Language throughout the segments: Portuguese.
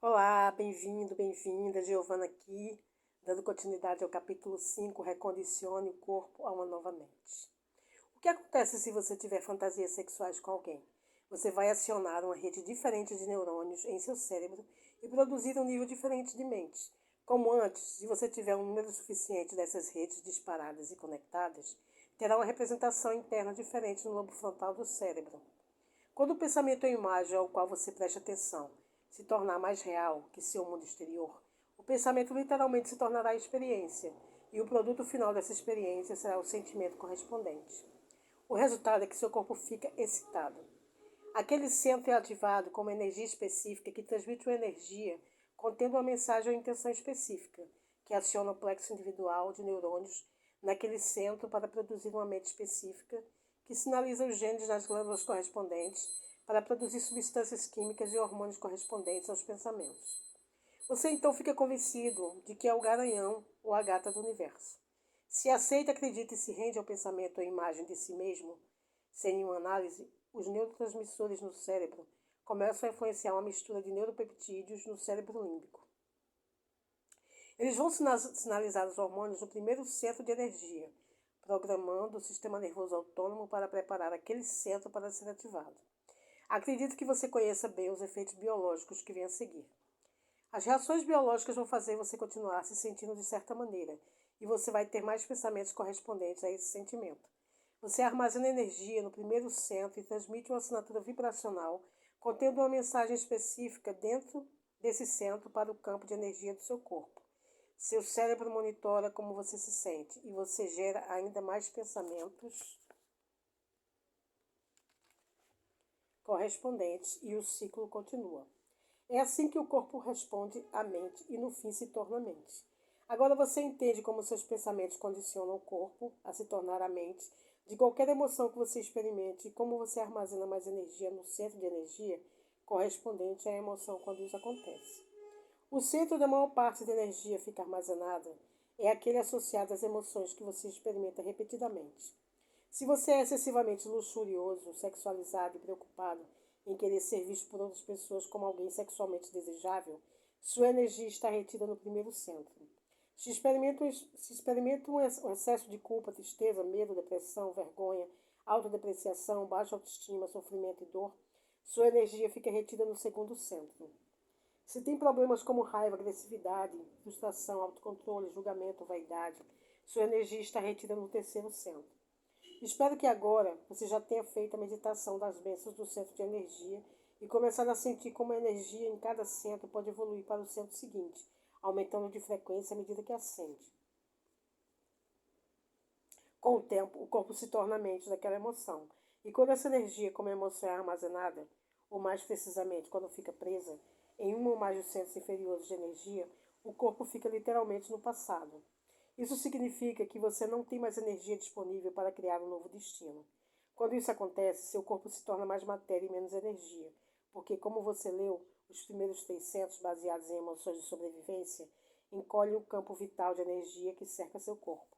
Olá, bem-vindo, bem-vinda, Giovana aqui, dando continuidade ao capítulo 5, Recondicione o corpo a uma nova mente. O que acontece se você tiver fantasias sexuais com alguém? Você vai acionar uma rede diferente de neurônios em seu cérebro e produzir um nível diferente de mente. Como antes, se você tiver um número suficiente dessas redes disparadas e conectadas, terá uma representação interna diferente no lobo frontal do cérebro. Quando o pensamento ou imagem ao qual você presta atenção se tornar mais real que seu mundo exterior, o pensamento literalmente se tornará experiência, e o produto final dessa experiência será o sentimento correspondente. O resultado é que seu corpo fica excitado. Aquele centro é ativado com uma energia específica que transmite uma energia contendo uma mensagem ou intenção específica, que aciona o plexo individual de neurônios naquele centro para produzir uma mente específica que sinaliza os genes nas glândulas correspondentes para produzir substâncias químicas e hormônios correspondentes aos pensamentos. Você então fica convencido de que é o garanhão ou a gata do universo. Se aceita, acredita e se rende ao pensamento ou imagem de si mesmo, sem nenhuma análise, os neurotransmissores no cérebro começam a influenciar uma mistura de neuropeptídeos no cérebro límbico. Eles vão sinalizar os hormônios no primeiro centro de energia, programando o sistema nervoso autônomo para preparar aquele centro para ser ativado. Acredito que você conheça bem os efeitos biológicos que vêm a seguir. As reações biológicas vão fazer você continuar se sentindo de certa maneira, e você vai ter mais pensamentos correspondentes a esse sentimento. Você armazena energia no primeiro centro e transmite uma assinatura vibracional contendo uma mensagem específica dentro desse centro para o campo de energia do seu corpo. Seu cérebro monitora como você se sente e você gera ainda mais pensamentos correspondentes e o ciclo continua. É assim que o corpo responde à mente e no fim se torna mente. Agora você entende como seus pensamentos condicionam o corpo a se tornar a mente de qualquer emoção que você experimente e como você armazena mais energia no centro de energia correspondente à emoção quando isso acontece. O centro da maior parte da energia fica armazenada é aquele associado às emoções que você experimenta repetidamente. Se você é excessivamente luxurioso, sexualizado e preocupado em querer ser visto por outras pessoas como alguém sexualmente desejável, sua energia está retida no primeiro centro. Se experimenta um excesso de culpa, tristeza, medo, depressão, vergonha, autodepreciação, baixa autoestima, sofrimento e dor, sua energia fica retida no segundo centro. Se tem problemas como raiva, agressividade, frustração, autocontrole, julgamento, vaidade, sua energia está retida no terceiro centro. Espero que agora você já tenha feito a meditação das bênçãos do centro de energia e começado a sentir como a energia em cada centro pode evoluir para o centro seguinte, aumentando de frequência à medida que ascende. Com o tempo, o corpo se torna a mente daquela emoção. E quando essa energia, como a emoção, é armazenada, ou mais precisamente, quando fica presa em um ou mais dos centros inferiores de energia, o corpo fica literalmente no passado. Isso significa que você não tem mais energia disponível para criar um novo destino. Quando isso acontece, seu corpo se torna mais matéria e menos energia, porque, como você leu, os primeiros 300, baseados em emoções de sobrevivência, encolhem o campo vital de energia que cerca seu corpo.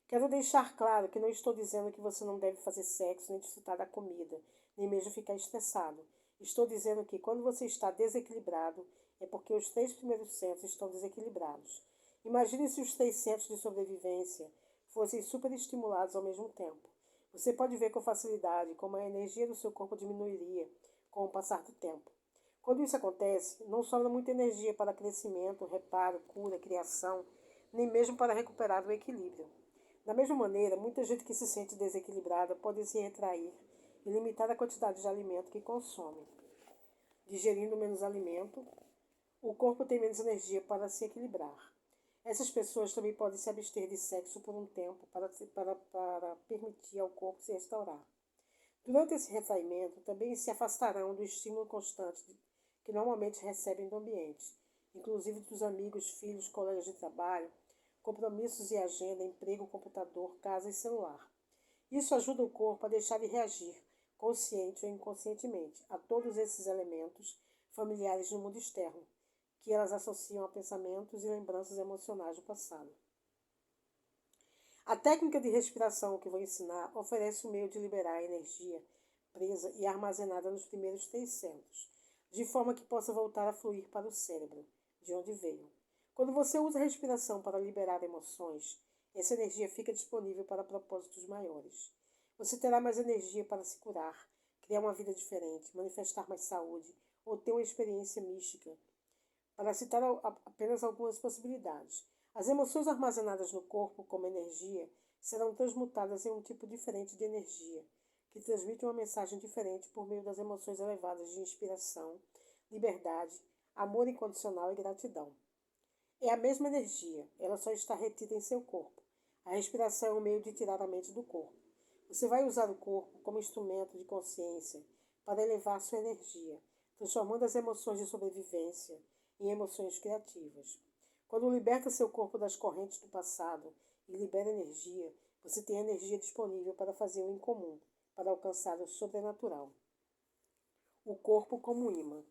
Quero deixar claro que não estou dizendo que você não deve fazer sexo, nem desfrutar da comida, nem mesmo ficar estressado. Estou dizendo que quando você está desequilibrado, é porque os 3 primeiros centros estão desequilibrados. Imagine se os 3 centros de sobrevivência fossem superestimulados ao mesmo tempo. Você pode ver com facilidade como a energia do seu corpo diminuiria com o passar do tempo. Quando isso acontece, não sobra muita energia para crescimento, reparo, cura, criação, nem mesmo para recuperar o equilíbrio. Da mesma maneira, muita gente que se sente desequilibrada pode se retrair e limitar a quantidade de alimento que consome. Digerindo menos alimento, o corpo tem menos energia para se equilibrar. Essas pessoas também podem se abster de sexo por um tempo para permitir ao corpo se restaurar. Durante esse retraimento, também se afastarão do estímulo constante que normalmente recebem do ambiente, inclusive dos amigos, filhos, colegas de trabalho, compromissos e agenda, emprego, computador, casa e celular. Isso ajuda o corpo a deixar de reagir, consciente ou inconscientemente, a todos esses elementos familiares no mundo externo, que elas associam a pensamentos e lembranças emocionais do passado. A técnica de respiração que vou ensinar oferece um meio de liberar a energia presa e armazenada nos primeiros 3 centros. de forma que possa voltar a fluir para o cérebro, de onde veio. Quando você usa a respiração para liberar emoções, essa energia fica disponível para propósitos maiores. Você terá mais energia para se curar, criar uma vida diferente, manifestar mais saúde ou ter uma experiência mística. Para citar apenas algumas possibilidades, as emoções armazenadas no corpo como energia serão transmutadas em um tipo diferente de energia, que transmite uma mensagem diferente por meio das emoções elevadas de inspiração, liberdade, amor incondicional e gratidão. É a mesma energia, ela só está retida em seu corpo. A respiração é um meio de tirar a mente do corpo. Você vai usar o corpo como instrumento de consciência para elevar sua energia, transformando as emoções de sobrevivência em emoções criativas. Quando liberta seu corpo das correntes do passado e libera energia, você tem energia disponível para fazer o incomum, para alcançar o sobrenatural. O corpo como ímã.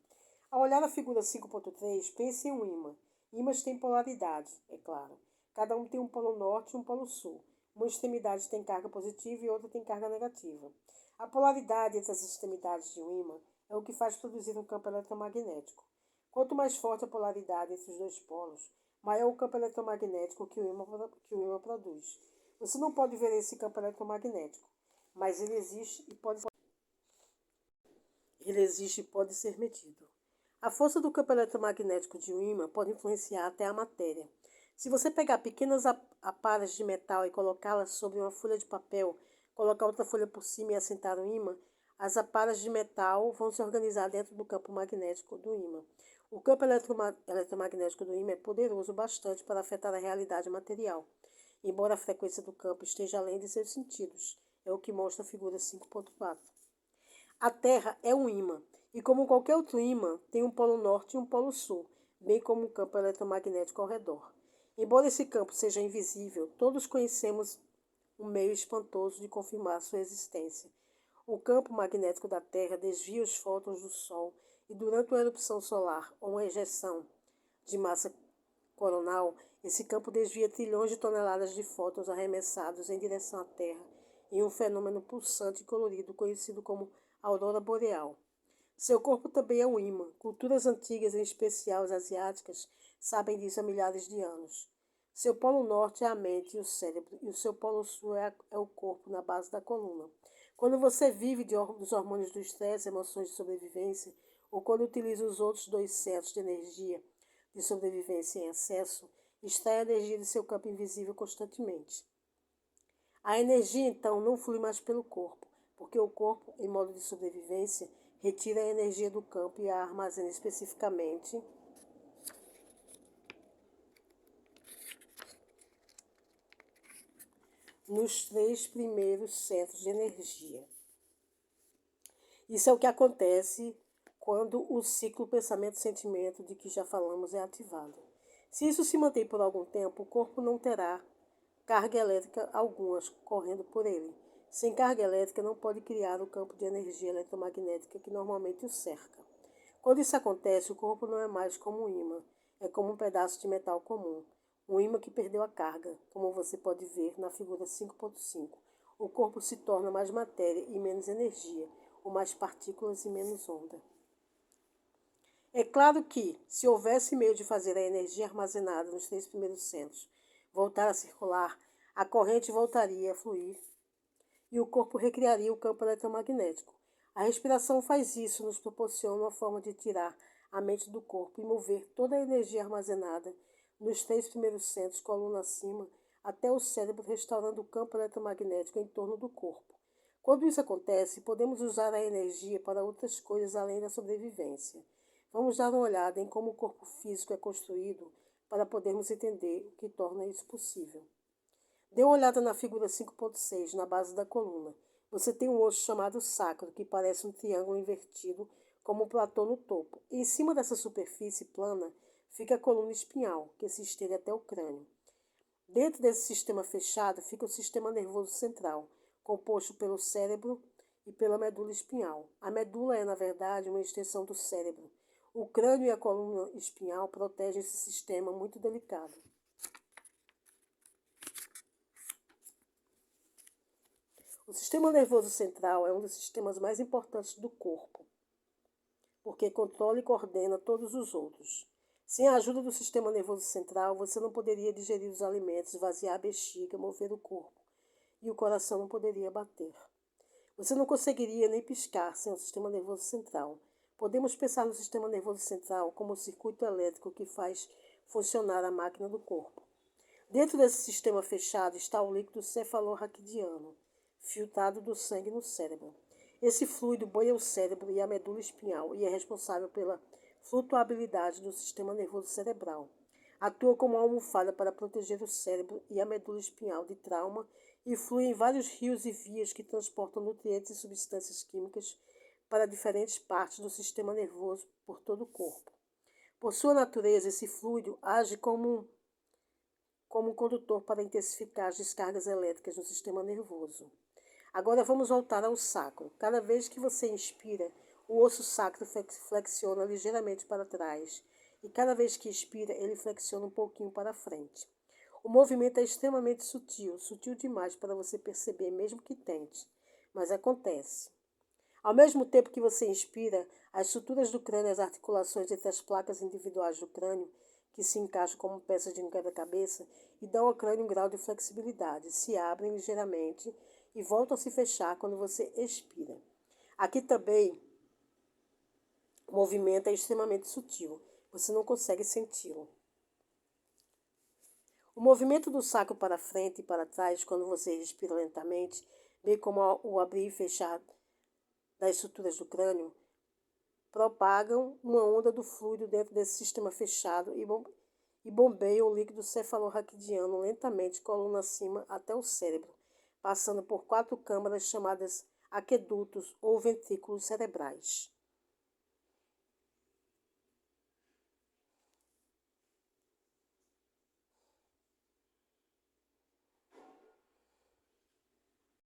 Ao olhar a figura 5.3, pense em um ímã. Ímãs têm polaridade, é claro. Cada um tem um polo norte e um polo sul. Uma extremidade tem carga positiva e outra tem carga negativa. A polaridade entre as extremidades de um ímã é o que faz produzir um campo eletromagnético. Quanto mais forte a polaridade entre os dois polos, maior o campo eletromagnético que o ímã produz. Você não pode ver esse campo eletromagnético, mas ele existe e pode ser medido. A força do campo eletromagnético de um ímã pode influenciar até a matéria. Se você pegar pequenas aparas de metal e colocá-las sobre uma folha de papel, colocar outra folha por cima e assentar o ímã, as aparas de metal vão se organizar dentro do campo magnético do ímã. O campo eletromagnético do ímã é poderoso bastante para afetar a realidade material, embora a frequência do campo esteja além de seus sentidos. É o que mostra a figura 5.4. A Terra é um ímã, e como qualquer outro ímã, tem um polo norte e um polo sul, bem como um campo eletromagnético ao redor. Embora esse campo seja invisível, todos conhecemos um meio espantoso de confirmar sua existência. O campo magnético da Terra desvia os fótons do Sol e durante uma erupção solar ou uma ejeção de massa coronal, esse campo desvia trilhões de toneladas de fótons arremessados em direção à Terra em um fenômeno pulsante e colorido conhecido como aurora boreal. Seu corpo também é um ímã. Culturas antigas, em especial as asiáticas, sabem disso há milhares de anos. Seu polo norte é a mente e o cérebro, e o seu polo sul é o corpo, na base da coluna. Quando você vive dos hormônios do estresse, emoções de sobrevivência, ou quando utiliza os outros dois centros de energia de sobrevivência em excesso, extrai a energia de seu campo invisível constantemente. A energia, então, não flui mais pelo corpo, porque o corpo, em modo de sobrevivência, retira a energia do campo e a armazena especificamente nos 3 primeiros centros de energia. Isso é o que acontece quando o ciclo pensamento-sentimento de que já falamos é ativado. Se isso se mantém por algum tempo, o corpo não terá carga elétrica alguma correndo por ele. Sem carga elétrica, não pode criar o campo de energia eletromagnética que normalmente o cerca. Quando isso acontece, o corpo não é mais como um ímã, é como um pedaço de metal comum. Um ímã que perdeu a carga, como você pode ver na figura 5.5. O corpo se torna mais matéria e menos energia, ou mais partículas e menos onda. É claro que, se houvesse meio de fazer a energia armazenada nos 3 primeiros centros voltar a circular, a corrente voltaria a fluir e o corpo recriaria o campo eletromagnético. A respiração faz isso, nos proporciona uma forma de tirar a mente do corpo e mover toda a energia armazenada nos 3 primeiros centros, coluna acima, até o cérebro, restaurando o campo eletromagnético em torno do corpo. Quando isso acontece, podemos usar a energia para outras coisas além da sobrevivência. Vamos dar uma olhada em como o corpo físico é construído para podermos entender o que torna isso possível. Dê uma olhada na figura 5.6, na base da coluna. Você tem um osso chamado sacro, que parece um triângulo invertido, como um platô no topo. E em cima dessa superfície plana fica a coluna espinhal, que se estende até o crânio. Dentro desse sistema fechado fica o sistema nervoso central, composto pelo cérebro e pela medula espinhal. A medula é, na verdade, uma extensão do cérebro. O crânio e a coluna espinhal protegem esse sistema muito delicado. O sistema nervoso central é um dos sistemas mais importantes do corpo. porque controla e coordena todos os outros. Sem a ajuda do sistema nervoso central, você não poderia digerir os alimentos, esvaziar a bexiga, mover o corpo, e o coração não poderia bater. Você não conseguiria nem piscar sem o sistema nervoso central. Podemos pensar no sistema nervoso central como o circuito elétrico que faz funcionar a máquina do corpo. Dentro desse sistema fechado está o líquido cefalorraquidiano, filtrado do sangue no cérebro. Esse fluido banha o cérebro e a medula espinhal e é responsável pela flutuabilidade do sistema nervoso cerebral. Atua como uma almofada para proteger o cérebro e a medula espinhal de trauma e flui em vários rios e vias que transportam nutrientes e substâncias químicas para diferentes partes do sistema nervoso por todo o corpo. Por sua natureza, esse fluido age como um condutor para intensificar as descargas elétricas no sistema nervoso. Agora vamos voltar ao sacro. Cada vez que você inspira, o osso sacro flexiona ligeiramente para trás e cada vez que expira, ele flexiona um pouquinho para frente. O movimento é extremamente sutil, sutil demais para você perceber, mesmo que tente, mas acontece. Ao mesmo tempo que você inspira, as estruturas do crânio e as articulações entre as placas individuais do crânio, que se encaixam como peças de um quebra-cabeça, e dão ao crânio um grau de flexibilidade, se abrem ligeiramente e voltam a se fechar quando você expira. Aqui também o movimento é extremamente sutil, você não consegue senti-lo. O movimento do sacro para frente e para trás, quando você respira lentamente, bem como o abrir e fechar das estruturas do crânio, propagam uma onda do fluido dentro desse sistema fechado e bombeiam o líquido cefalorraquidiano lentamente, coluna acima, até o cérebro, passando por 4 câmaras chamadas aquedutos ou ventrículos cerebrais.